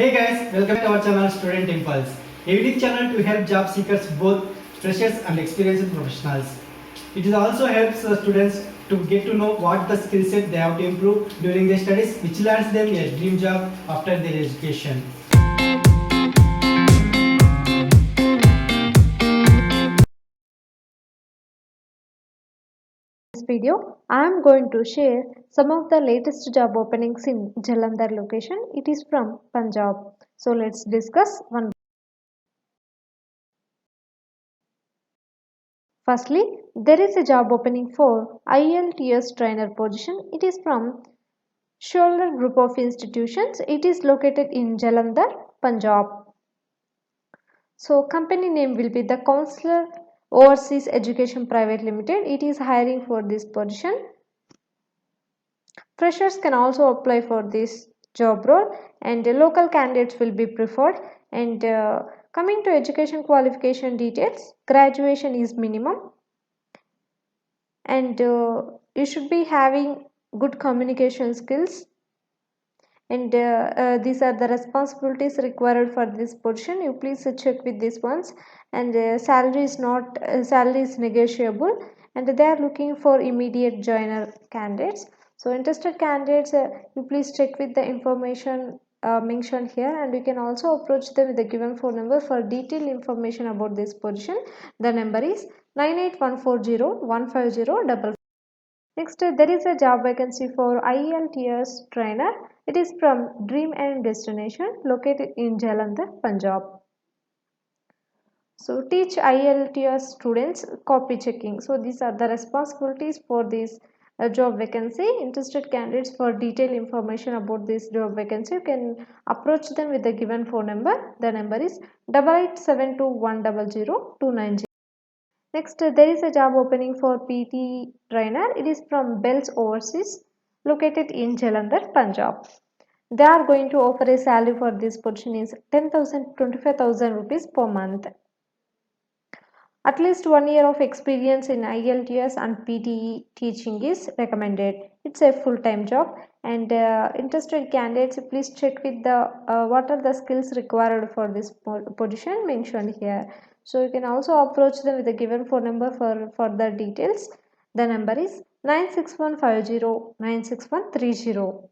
Hey guys, welcome to our channel Student Impulse, a unique channel to help job seekers, both freshers and experienced professionals. It also helps students to get to know what the skill set they have to improve during their studies, which lands them a dream job after their education. This video, I am going to share some of the latest job openings in Jalandhar location. It is from Punjab. So let's discuss one. Firstly, there is a job opening for IELTS trainer position. It is from Shoulder Group of Institutions. It is located in Jalandhar, Punjab. So company name will be the Counselor Overseas Education Private Limited. It is hiring for this position. Freshers can also apply for this job role, and local candidates will be preferred. And coming to education qualification details, graduation is minimum, and you should be having good communication skills. And these are the responsibilities required for this position. You please check with these ones. And salary is negotiable, and they are looking for immediate joiner candidates. So interested candidates, you please check with the information mentioned here, and you can also approach them with the given phone number for detailed information about this position. The number is 98140150. Next, there is a job vacancy for IELTS trainer. It is from Dream and Destination, located in Jalandhar, Punjab. So teach IELTS students copy checking. So these are the responsibilities for this job vacancy. Interested candidates, for detailed information about this job vacancy, you can approach them with the given phone number. The number is 8872100290. Next, there is a job opening for PT trainer. It is from Bells Overseas, located in Jalandhar, Punjab. They are going to offer a salary for this position is 10,000 to 25,000 rupees per month. At least 1 year of experience in IELTS and PTE teaching is recommended. It's a full-time job, and interested candidates, please check with the what are the skills required for this position mentioned here. So you can also approach them with the given phone number for further details. The number is 9615096130.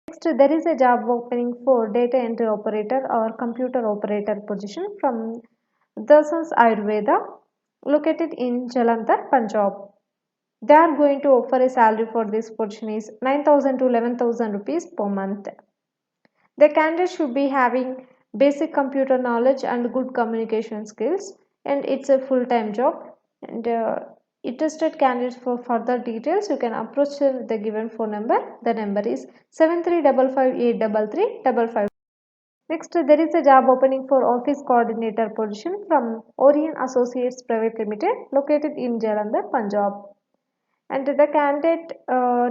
Next, there is a job opening for data entry operator or computer operator position from Darsans Ayurveda, located in Jalandhar, Punjab. They are going to offer a salary for this position is 9,000 to 11,000 rupees per month. The candidate should be having basic computer knowledge and good communication skills, and it's a full-time job. And interested candidates, for further details, you can approach them with the given phone number. The number is 7355833555. Next, there is a job opening for office coordinator position from Orion Associates Private Limited, located in Jalandhar, Punjab. And the candidate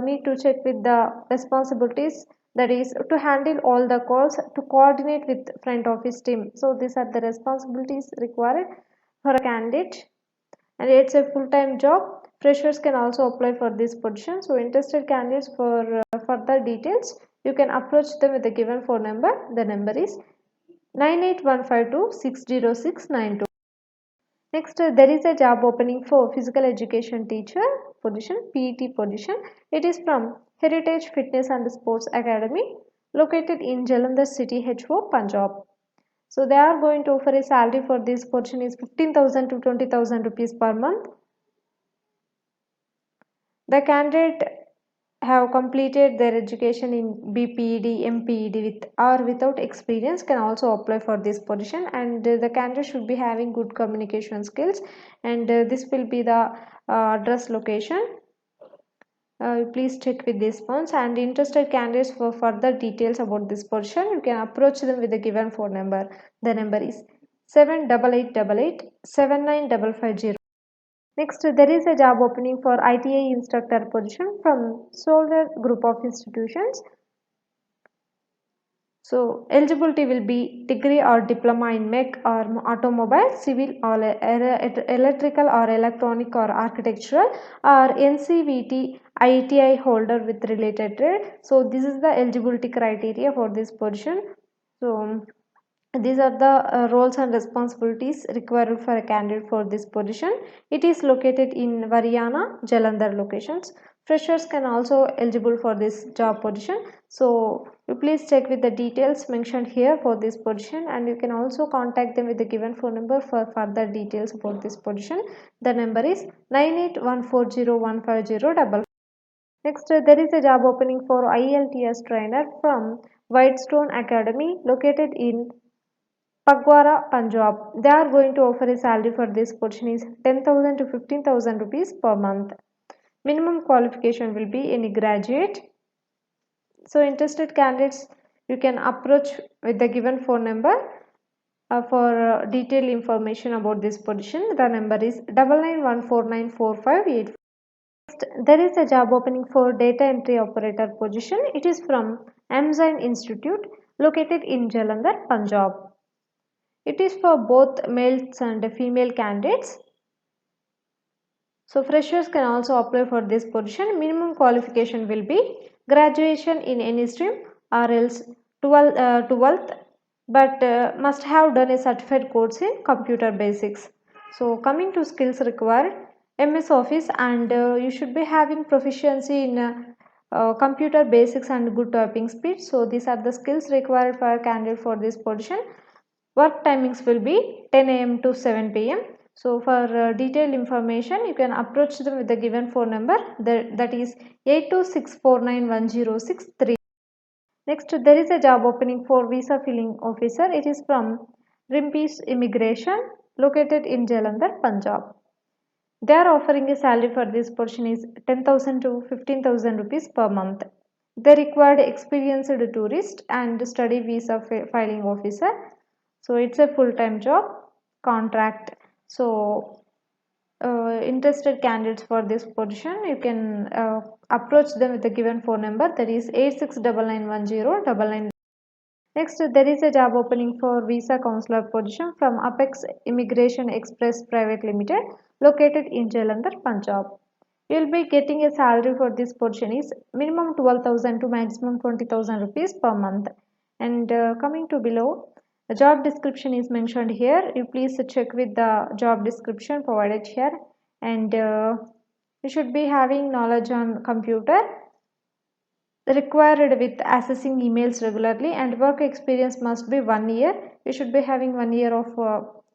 need to check with the responsibilities, that is to handle all the calls, to coordinate with front office team. So these are the responsibilities required for a candidate, and it's a full-time job. Freshers can also apply for this position. So interested candidates, for further details, you can approach them with the given phone number. The number is 98152600692. Next, there is a job opening for physical education teacher position, PET position. It is from Heritage Fitness and Sports Academy, located in Jalandhar City, HO, Punjab. So they are going to offer a salary for this position is 15,000 to 20,000 rupees per month. The candidate have completed their education in BPED, MPED with or without experience can also apply for this position, and the candidate should be having good communication skills, and this will be the address location. Please check with these ones, and interested candidates, for further details about this position, you can approach them with the given phone number. The number is 7888 Next, there is a job opening for ITI instructor position from Soldier Group of Institutions. So eligibility will be degree or diploma in mech or automobile, civil or electrical or electronic or architectural, or NCVT ITI holder with related trade. So this is the eligibility criteria for this position. So these are the roles and responsibilities required for a candidate for this position. It is located in Variana, Jalandhar locations. Freshers can also eligible for this job position. So you please check with the details mentioned here for this position, and you can also contact them with the given phone number for further details about this position. The number is 98140150. Next, there is a job opening for IELTS trainer from Whitestone Academy located in Pagwara, Punjab. They are going to offer a salary for this position is 10,000 to 15,000 rupees per month. Minimum qualification will be any graduate. So interested candidates, you can approach with the given phone number for detailed information about this position. The number is 99149458. There is a job opening for data entry operator position. It is from Amazon Institute located in Jalandhar, Punjab. It is for both males and female candidates. So freshers can also apply for this position. Minimum qualification will be graduation in any stream or else 12th, but must have done a certified course in computer basics. So coming to skills required, MS Office, and you should be having proficiency in computer basics and good typing speed. So these are the skills required for a candidate for this position. Work timings will be 10 a.m. to 7 p.m. So for detailed information, you can approach them with the given phone number, that is 82649106. Next, there is a job opening for visa filling officer. It is from Rimpis Immigration located in Jalandhar, Punjab. They are offering a salary for this position is 10,000 to 15,000 rupees per month. They required experienced tourist and study visa filing officer. So it's a full-time job contract. So interested candidates for this position, you can approach them with the given phone number, that is 86991099. Next, there is a job opening for visa counselor position from Apex Immigration Express Private Limited located in Jalandhar, Punjab. You will be getting a salary for this position is minimum 12,000 to maximum 20,000 rupees per month. And coming to below, the job description is mentioned here. You please check with the job description provided here, and you should be having knowledge on computer required with accessing emails regularly, and work experience must be 1 year. You should be having 1 year of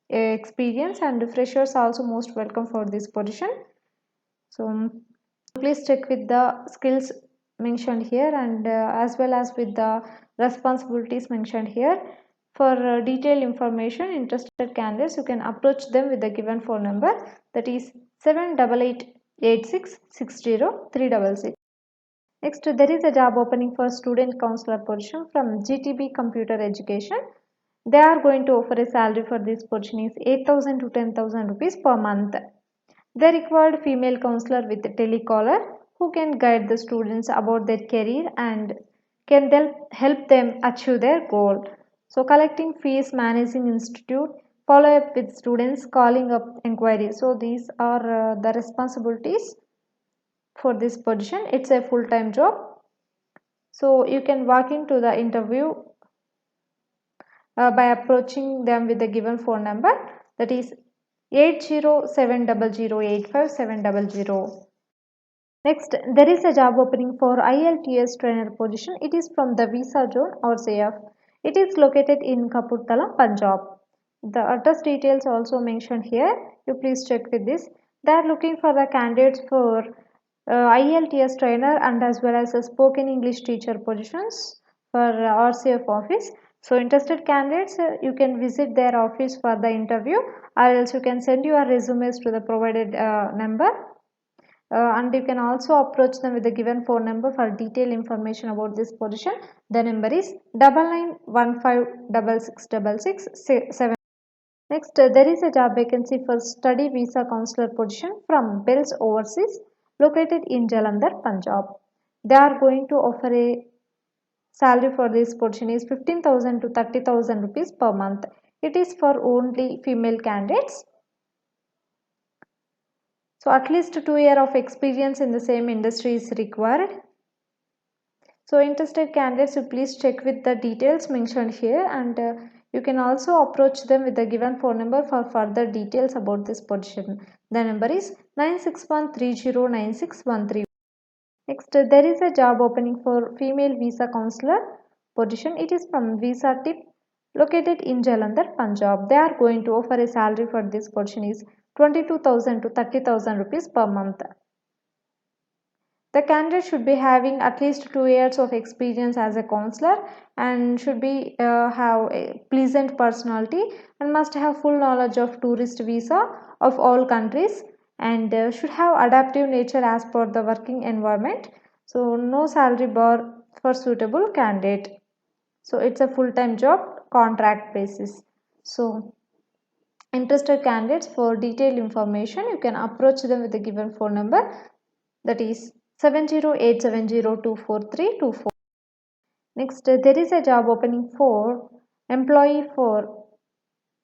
experience, and freshers also most welcome for this position. So please check with the skills mentioned here, and as well as with the responsibilities mentioned here. For detailed information, interested candidates, you can approach them with the given phone number, that is 788866036. Next, there is a job opening for student counselor position from GTB Computer Education. They are going to offer a salary for this position is 8,000 to 10,000 rupees per month. They required female counselor with telecaller who can guide the students about their career and can help them achieve their goal. So collecting fees, managing institute, follow up with students, calling up inquiries. So these are the responsibilities for this position. It's a full-time job. So you can walk into the interview by approaching them with the given phone number, that is 8070085700. Next, there is a job opening for IELTS trainer position. It is from the visa zone or CF. It is located in Kapurthala, Punjab. The address details also mentioned here. You please check with this. They are looking for the candidates for IELTS trainer and as well as a spoken English teacher positions for RCF office. So interested candidates, you can visit their office for the interview, or else you can send your resumes to the provided number. And you can also approach them with the given phone number for detailed information about this position. The number is 9915666667. Next, there is a job vacancy for study visa counselor position from Bells Overseas located in Jalandhar, Punjab. They are going to offer a salary for this position is 15,000 to 30,000 rupees per month. It is for only female candidates. So at least 2 years of experience in the same industry is required. So So interested candidates, you please check with the details mentioned here, and you can also approach them with the given phone number for further details about this position. The number is 9613096131. Next, there is a job opening for female visa counselor position. It is from Visa Tip, located in Jalandhar, Punjab. They are going to offer a salary for this position is 22,000 to 30,000 rupees per month. The candidate should be having at least 2 years of experience as a counselor and should be have a pleasant personality and must have full knowledge of tourist visa of all countries, and should have adaptive nature as per the working environment. So no salary bar for suitable candidate. So it's a full-time job, contract basis. So interested candidates, for detailed information you can approach them with the given phone number, that is 7087024324. Next, there is a job opening for employee for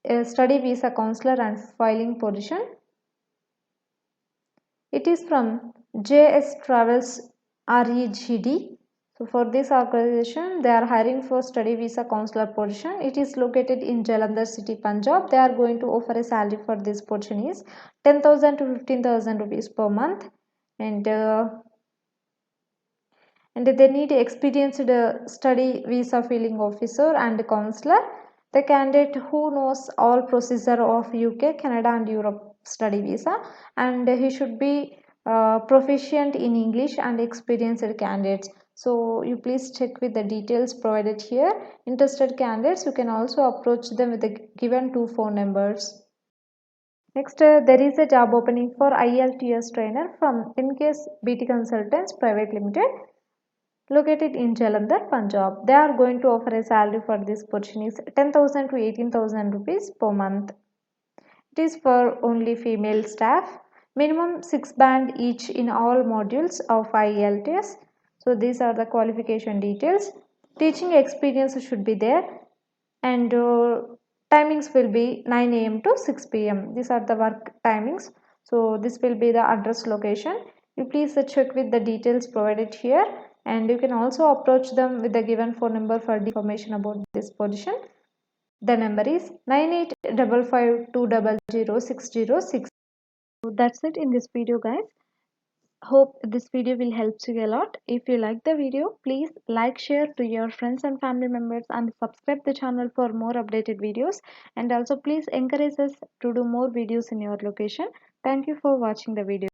a study visa counselor and filing position. It is from JS Travels REGD. So for this organization, they are hiring for study visa counselor position. It is located in Jalandhar city, Punjab. They are going to offer a salary for this position is 10,000 to 15,000 rupees per month, and they need experienced study visa filing officer and counselor. The candidate who knows all procedure of UK, Canada and Europe study visa, and he should be proficient in English and experienced candidates. So you please check with the details provided here. Interested candidates, you can also approach them with the given 2 phone numbers. Next, there is a job opening for IELTS trainer from NKS BT Consultants Private Limited, located in Jalandhar, Punjab. They are going to offer a salary for this position is 10,000 to 18,000 rupees per month. It is for only female staff. Minimum 6 band each in all modules of IELTS. So these are the qualification details. Teaching experience should be there, and timings will be 9 a.m. to 6 p.m. These are the work timings. So this will be the address location. You please check with the details provided here, and you can also approach them with the given phone number for information about this position. The number is 9855200606. So that's it in this video, guys. Hope this video will help you a lot. If you like the video, please like, share to your friends and family members, and subscribe the channel for more updated videos, and also please encourage us to do more videos in your location. Thank you for watching the video.